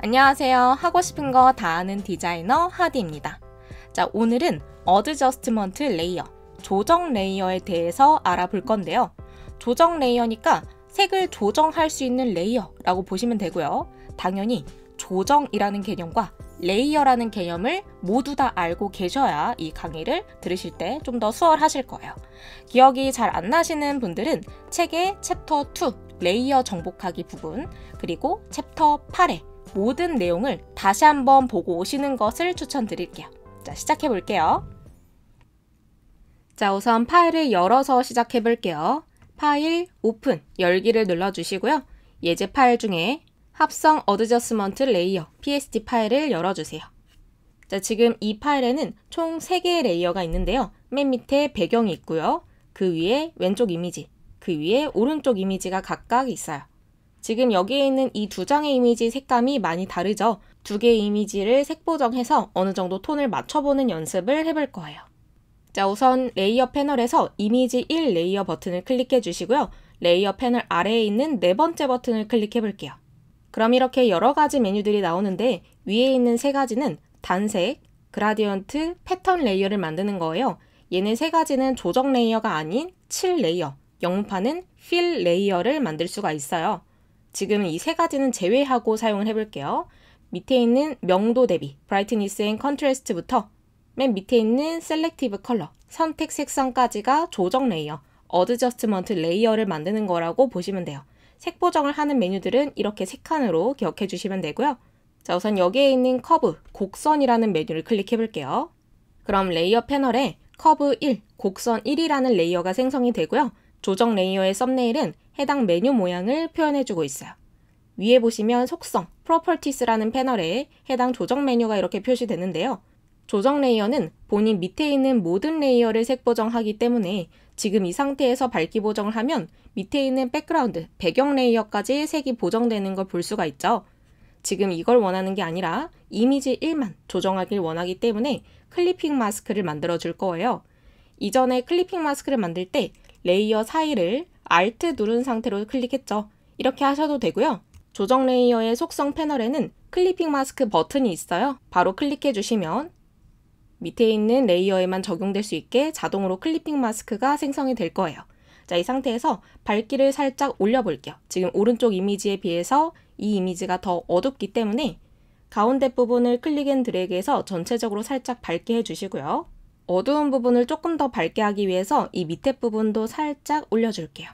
안녕하세요. 하고 싶은 거 다 아는 디자이너 하디입니다. 자, 오늘은 어드저스트먼트 레이어, 조정 레이어에 대해서 알아볼 건데요. 조정 레이어니까 색을 조정할 수 있는 레이어라고 보시면 되고요. 당연히 조정이라는 개념과 레이어라는 개념을 모두 다 알고 계셔야 이 강의를 들으실 때 좀 더 수월하실 거예요. 기억이 잘 안 나시는 분들은 책의 챕터 2 레이어 정복하기 부분, 그리고 챕터 8의 모든 내용을 다시 한번 보고 오시는 것을 추천드릴게요. 자, 시작해 볼게요. 자, 우선 파일을 열어서 시작해 볼게요. 파일 오픈, 열기를 눌러주시고요. 예제 파일 중에 합성 어드저스먼트 레이어 PSD 파일을 열어주세요. 자, 지금 이 파일에는 총 3개의 레이어가 있는데요. 맨 밑에 배경이 있고요. 그 위에 왼쪽 이미지, 그 위에 오른쪽 이미지가 각각 있어요. 지금 여기에 있는 이 2장의 이미지 색감이 많이 다르죠? 2개의 이미지를 색 보정해서 어느 정도 톤을 맞춰보는 연습을 해볼 거예요. 자, 우선 레이어 패널에서 이미지 1 레이어 버튼을 클릭해 주시고요. 레이어 패널 아래에 있는 4번째 버튼을 클릭해 볼게요. 그럼 이렇게 여러 가지 메뉴들이 나오는데 위에 있는 3가지는 단색, 그라디언트, 패턴 레이어를 만드는 거예요. 얘네 3가지는 조정 레이어가 아닌 7 레이어, 영문판은 필 레이어를 만들 수가 있어요. 지금 이 3가지는 제외하고 사용을 해볼게요. 밑에 있는 명도 대비, 브라이트니스 앤 컨트래스트부터 맨 밑에 있는 셀렉티브 컬러, 선택 색상까지가 조정 레이어, 어드저스트먼트 레이어를 만드는 거라고 보시면 돼요. 색 보정을 하는 메뉴들은 이렇게 3칸으로 기억해 주시면 되고요. 자, 우선 여기에 있는 커브, 곡선이라는 메뉴를 클릭해 볼게요. 그럼 레이어 패널에 커브 1, 곡선 1이라는 레이어가 생성이 되고요. 조정 레이어의 썸네일은 해당 메뉴 모양을 표현해주고 있어요. 위에 보시면 속성, Properties라는 패널에 해당 조정 메뉴가 이렇게 표시되는데요. 조정 레이어는 본인 밑에 있는 모든 레이어를 색 보정하기 때문에 지금 이 상태에서 밝기 보정을 하면 밑에 있는 백그라운드, 배경 레이어까지 색이 보정되는 걸 볼 수가 있죠. 지금 이걸 원하는 게 아니라 이미지 1만 조정하길 원하기 때문에 클리핑 마스크를 만들어 줄 거예요. 이전에 클리핑 마스크를 만들 때 레이어 사이를 Alt 누른 상태로 클릭했죠. 이렇게 하셔도 되고요. 조정 레이어의 속성 패널에는 클리핑 마스크 버튼이 있어요. 바로 클릭해 주시면 밑에 있는 레이어에만 적용될 수 있게 자동으로 클리핑 마스크가 생성이 될 거예요. 자, 이 상태에서 밝기를 살짝 올려볼게요. 지금 오른쪽 이미지에 비해서 이 이미지가 더 어둡기 때문에 가운데 부분을 클릭 앤 드래그해서 전체적으로 살짝 밝게 해주시고요. 어두운 부분을 조금 더 밝게 하기 위해서 이 밑에 부분도 살짝 올려줄게요.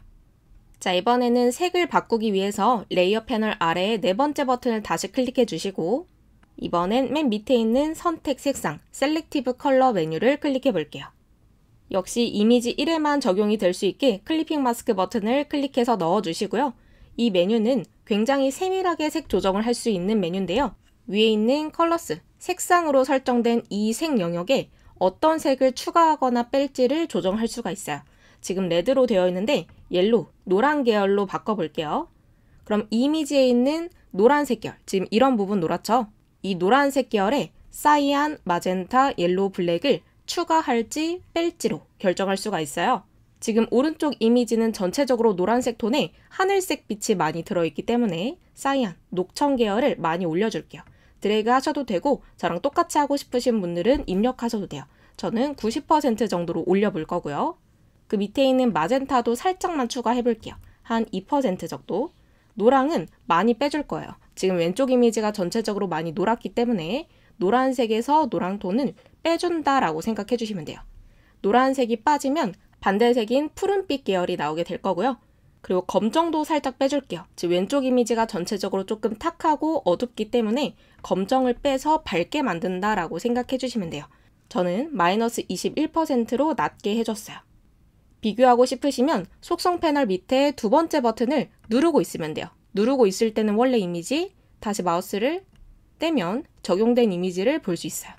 자, 이번에는 색을 바꾸기 위해서 레이어 패널 아래에 4번째 버튼을 다시 클릭해 주시고 이번엔 맨 밑에 있는 선택 색상, 셀렉티브 컬러 메뉴를 클릭해 볼게요. 역시 이미지 1에만 적용이 될 수 있게 클리핑 마스크 버튼을 클릭해서 넣어주시고요. 이 메뉴는 굉장히 세밀하게 색 조정을 할 수 있는 메뉴인데요. 위에 있는 컬러스, 색상으로 설정된 이 색 영역에 어떤 색을 추가하거나 뺄지를 조정할 수가 있어요. 지금 레드로 되어 있는데 옐로우, 노란 계열로 바꿔볼게요. 그럼 이미지에 있는 노란색 계열, 지금 이런 부분 노랗죠? 이 노란색 계열에 사이안, 마젠타, 옐로우, 블랙을 추가할지 뺄지로 결정할 수가 있어요. 지금 오른쪽 이미지는 전체적으로 노란색 톤에 하늘색 빛이 많이 들어있기 때문에 사이안, 녹청 계열을 많이 올려줄게요. 드래그 하셔도 되고 저랑 똑같이 하고 싶으신 분들은 입력하셔도 돼요. 저는 90% 정도로 올려볼 거고요. 그 밑에 있는 마젠타도 살짝만 추가해 볼게요. 한 2% 정도. 노랑은 많이 빼줄 거예요. 지금 왼쪽 이미지가 전체적으로 많이 노랗기 때문에 노란색에서 노랑톤은 빼준다라고 생각해 주시면 돼요. 노란색이 빠지면 반대색인 푸른빛 계열이 나오게 될 거고요. 그리고 검정도 살짝 빼줄게요. 지금 왼쪽 이미지가 전체적으로 조금 탁하고 어둡기 때문에 검정을 빼서 밝게 만든다라고 생각해 주시면 돼요. 저는 마이너스 21%로 낮게 해줬어요. 비교하고 싶으시면 속성 패널 밑에 2번째 버튼을 누르고 있으면 돼요. 누르고 있을 때는 원래 이미지, 다시 마우스를 떼면 적용된 이미지를 볼 수 있어요.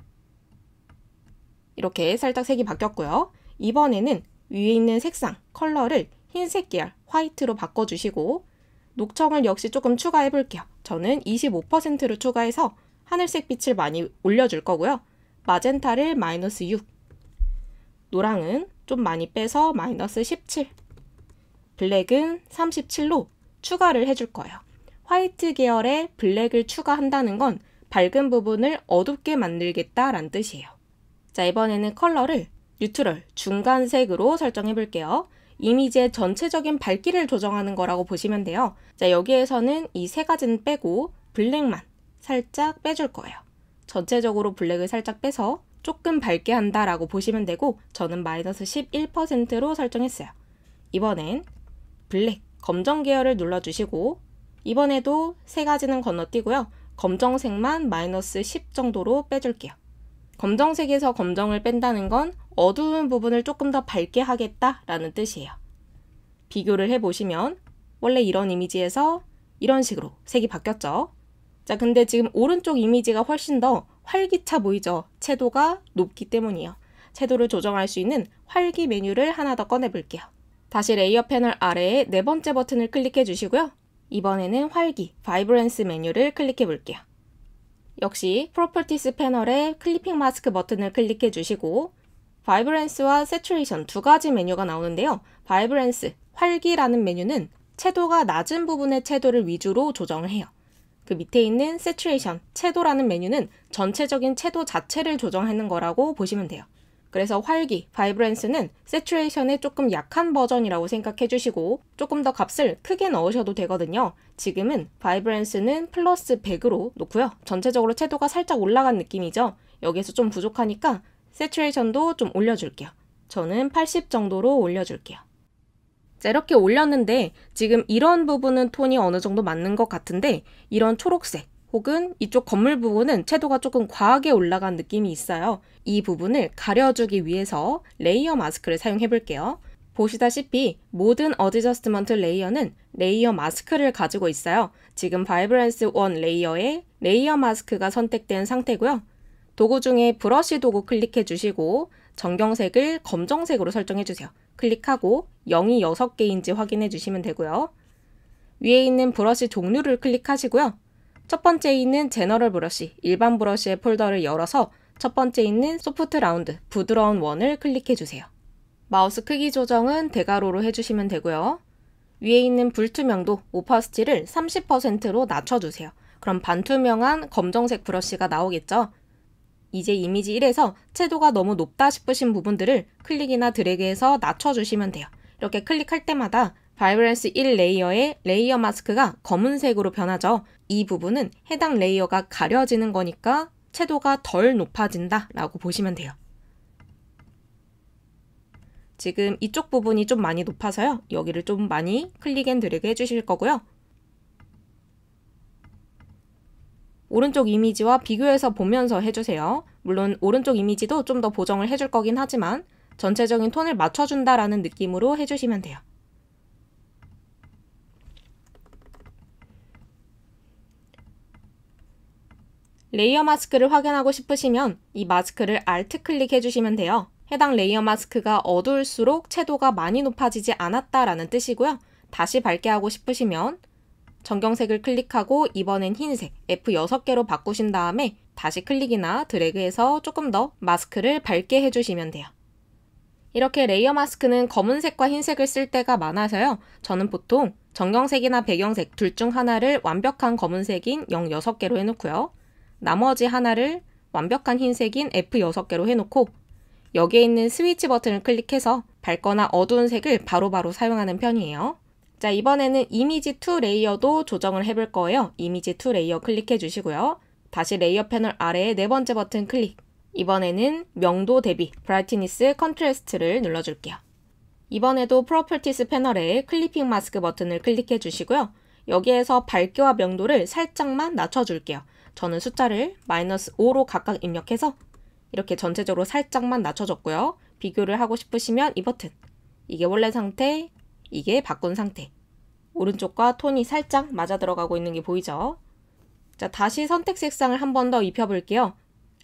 이렇게 살짝 색이 바뀌었고요. 이번에는 위에 있는 색상, 컬러를 흰색 계열, 화이트로 바꿔주시고 녹청을 역시 조금 추가해 볼게요. 저는 25%로 추가해서 하늘색 빛을 많이 올려줄 거고요. 마젠타를 마이너스 6, 노랑은 좀 많이 빼서 마이너스 17, 블랙은 37로 추가를 해줄 거예요. 화이트 계열의 블랙을 추가한다는 건 밝은 부분을 어둡게 만들겠다라는 뜻이에요. 자, 이번에는 컬러를 뉴트럴, 중간색으로 설정해 볼게요. 이미지의 전체적인 밝기를 조정하는 거라고 보시면 돼요. 자, 여기에서는 이 세 가지는 빼고 블랙만 살짝 빼줄 거예요. 전체적으로 블랙을 살짝 빼서 조금 밝게 한다라고 보시면 되고 저는 마이너스 11%로 설정했어요. 이번엔 블랙, 검정 계열을 눌러주시고 이번에도 세 가지는 건너뛰고요. 검정색만 마이너스 10 정도로 빼줄게요. 검정색에서 검정을 뺀다는 건 어두운 부분을 조금 더 밝게 하겠다라는 뜻이에요. 비교를 해보시면 원래 이런 이미지에서 이런 식으로 색이 바뀌었죠. 자, 근데 지금 오른쪽 이미지가 훨씬 더 활기차 보이죠? 채도가 높기 때문이에요. 채도를 조정할 수 있는 활기 메뉴를 하나 더 꺼내 볼게요. 다시 레이어 패널 아래에 네 번째 버튼을 클릭해 주시고요. 이번에는 활기, 바이브런스 메뉴를 클릭해 볼게요. 역시 프로퍼티스 패널의 클리핑 마스크 버튼을 클릭해 주시고 바이브런스와 세츄레이션 두 가지 메뉴가 나오는데요. 바이브런스, 활기라는 메뉴는 채도가 낮은 부분의 채도를 위주로 조정을 해요. 그 밑에 있는 세츄레이션, 채도라는 메뉴는 전체적인 채도 자체를 조정하는 거라고 보시면 돼요. 그래서 활기, 바이브런스는 세츄레이션의 조금 약한 버전이라고 생각해 주시고 조금 더 값을 크게 넣으셔도 되거든요. 지금은 바이브런스는 플러스 100으로 놓고요. 전체적으로 채도가 살짝 올라간 느낌이죠. 여기에서 좀 부족하니까 세츄레이션도 좀 올려줄게요. 저는 80 정도로 올려줄게요. 자, 이렇게 올렸는데 지금 이런 부분은 톤이 어느 정도 맞는 것 같은데 이런 초록색 혹은 이쪽 건물 부분은 채도가 조금 과하게 올라간 느낌이 있어요. 이 부분을 가려주기 위해서 레이어 마스크를 사용해 볼게요. 보시다시피 모든 어드저스트먼트 레이어는 레이어 마스크를 가지고 있어요. 지금 바이브런스 1 레이어에 레이어 마스크가 선택된 상태고요. 도구 중에 브러쉬 도구 클릭해 주시고 전경색을 검정색으로 설정해 주세요. 클릭하고 0이 6개인지 확인해 주시면 되고요. 위에 있는 브러쉬 종류를 클릭하시고요. 첫 번째 있는 제너럴 브러쉬, 일반 브러쉬의 폴더를 열어서 첫 번째 있는 소프트 라운드, 부드러운 원을 클릭해 주세요. 마우스 크기 조정은 대괄호로 해주시면 되고요. 위에 있는 불투명도, 오퍼시티를 30%로 낮춰주세요. 그럼 반투명한 검정색 브러쉬가 나오겠죠? 이제 이미지 1에서 채도가 너무 높다 싶으신 부분들을 클릭이나 드래그해서 낮춰주시면 돼요. 이렇게 클릭할 때마다 바이브런스 1 레이어의 레이어 마스크가 검은색으로 변하죠. 이 부분은 해당 레이어가 가려지는 거니까 채도가 덜 높아진다 라고 보시면 돼요. 지금 이쪽 부분이 좀 많이 높아서요. 여기를 좀 많이 클릭 앤 드래그 해주실 거고요. 오른쪽 이미지와 비교해서 보면서 해주세요. 물론 오른쪽 이미지도 좀 더 보정을 해줄 거긴 하지만 전체적인 톤을 맞춰준다라는 느낌으로 해주시면 돼요. 레이어 마스크를 확인하고 싶으시면 이 마스크를 Alt 클릭해 주시면 돼요. 해당 레이어 마스크가 어두울수록 채도가 많이 높아지지 않았다라는 뜻이고요. 다시 밝게 하고 싶으시면 전경색을 클릭하고 이번엔 흰색 F6개로 바꾸신 다음에 다시 클릭이나 드래그해서 조금 더 마스크를 밝게 해주시면 돼요. 이렇게 레이어 마스크는 검은색과 흰색을 쓸 때가 많아서요. 저는 보통 전경색이나 배경색 둘 중 하나를 완벽한 검은색인 06개로 해놓고요. 나머지 하나를 완벽한 흰색인 F6개로 해놓고 여기에 있는 스위치 버튼을 클릭해서 밝거나 어두운 색을 바로바로 사용하는 편이에요. 자, 이번에는 이미지 2 레이어도 조정을 해볼 거예요. 이미지 2 레이어 클릭해 주시고요. 다시 레이어 패널 아래에 네 번째 버튼 클릭. 이번에는 명도 대비, 브라이트니스, 컨트래스트를 눌러줄게요. 이번에도 프로퍼티스 패널에 클리핑 마스크 버튼을 클릭해 주시고요. 여기에서 밝기와 명도를 살짝만 낮춰줄게요. 저는 숫자를 -5로 각각 입력해서 이렇게 전체적으로 살짝만 낮춰줬고요. 비교를 하고 싶으시면 이 버튼. 이게 원래 상태, 이게 바꾼 상태. 오른쪽과 톤이 살짝 맞아 들어가고 있는 게 보이죠? 자, 다시 선택 색상을 한 번 더 입혀볼게요.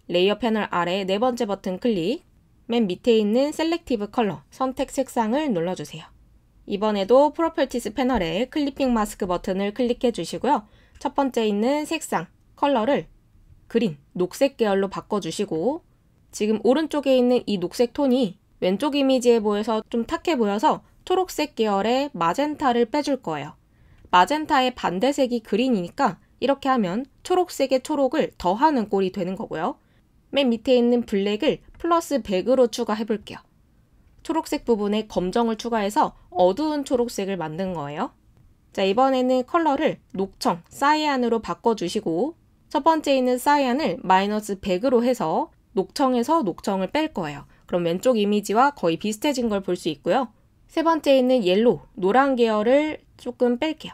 레이어 패널 아래 네 번째 버튼 클릭. 맨 밑에 있는 셀렉티브 컬러, 선택 색상을 눌러주세요. 이번에도 프로퍼티스 패널에 클리핑 마스크 버튼을 클릭해 주시고요. 첫 번째 있는 색상, 컬러를 그린, 녹색 계열로 바꿔주시고 지금 오른쪽에 있는 이 녹색 톤이 왼쪽 이미지에 보여서 좀 탁해 보여서 초록색 계열의 마젠타를 빼줄 거예요. 마젠타의 반대색이 그린이니까 이렇게 하면 초록색의 초록을 더하는 꼴이 되는 거고요. 맨 밑에 있는 블랙을 플러스 100으로 추가해 볼게요. 초록색 부분에 검정을 추가해서 어두운 초록색을 만든 거예요. 자, 이번에는 컬러를 녹청, 사이안으로 바꿔주시고 첫 번째 있는 사이안을 마이너스 100으로 해서 녹청에서 녹청을 뺄 거예요. 그럼 왼쪽 이미지와 거의 비슷해진 걸 볼 수 있고요. 세 번째 있는 옐로우, 노랑 계열을 조금 뺄게요.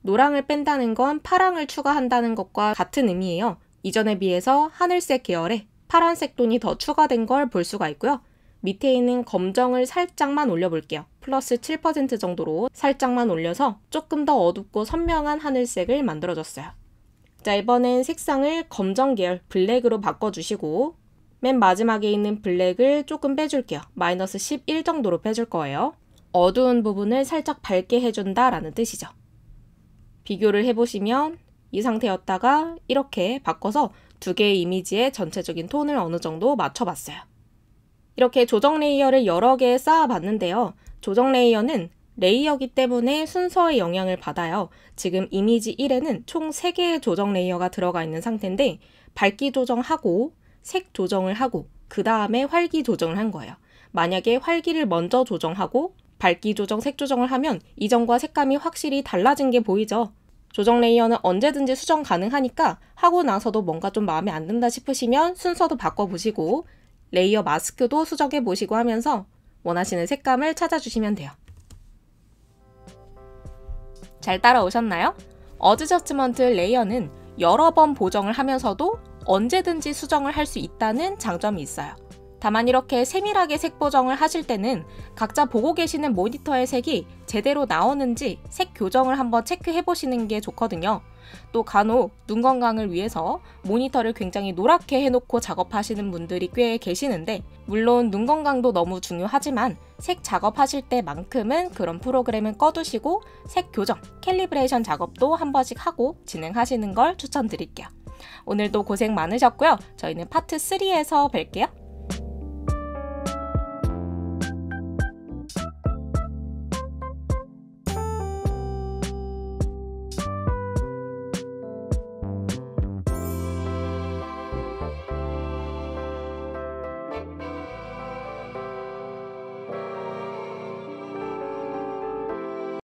노랑을 뺀다는 건 파랑을 추가한다는 것과 같은 의미예요. 이전에 비해서 하늘색 계열에 파란색 톤이 더 추가된 걸 볼 수가 있고요. 밑에 있는 검정을 살짝만 올려볼게요. 플러스 7% 정도로 살짝만 올려서 조금 더 어둡고 선명한 하늘색을 만들어줬어요. 자, 이번엔 색상을 검정 계열 블랙으로 바꿔주시고 맨 마지막에 있는 블랙을 조금 빼줄게요. 마이너스 11 정도로 빼줄 거예요. 어두운 부분을 살짝 밝게 해준다 라는 뜻이죠. 비교를 해보시면 이 상태였다가 이렇게 바꿔서 두 개의 이미지의 전체적인 톤을 어느 정도 맞춰봤어요. 이렇게 조정 레이어를 여러 개 쌓아봤는데요. 조정 레이어는 레이어이기 때문에 순서의 영향을 받아요. 지금 이미지 1에는 총 3개의 조정 레이어가 들어가 있는 상태인데 밝기 조정하고 색 조정을 하고 그 다음에 활기 조정을 한 거예요. 만약에 활기를 먼저 조정하고 밝기 조정, 색 조정을 하면 이전과 색감이 확실히 달라진 게 보이죠? 조정 레이어는 언제든지 수정 가능하니까 하고 나서도 뭔가 좀 마음에 안 든다 싶으시면 순서도 바꿔보시고 레이어 마스크도 수정해보시고 하면서 원하시는 색감을 찾아주시면 돼요. 잘 따라오셨나요? 어드저스먼트 레이어는 여러 번 보정을 하면서도 언제든지 수정을 할 수 있다는 장점이 있어요. 다만 이렇게 세밀하게 색 보정을 하실 때는 각자 보고 계시는 모니터의 색이 제대로 나오는지 색 교정을 한번 체크해 보시는 게 좋거든요. 또 간혹 눈 건강을 위해서 모니터를 굉장히 노랗게 해놓고 작업하시는 분들이 꽤 계시는데 물론 눈 건강도 너무 중요하지만 색 작업하실 때만큼은 그런 프로그램은 꺼두시고 색 교정, 캘리브레이션 작업도 한 번씩 하고 진행하시는 걸 추천드릴게요. 오늘도 고생 많으셨고요. 저희는 파트 3에서 뵐게요.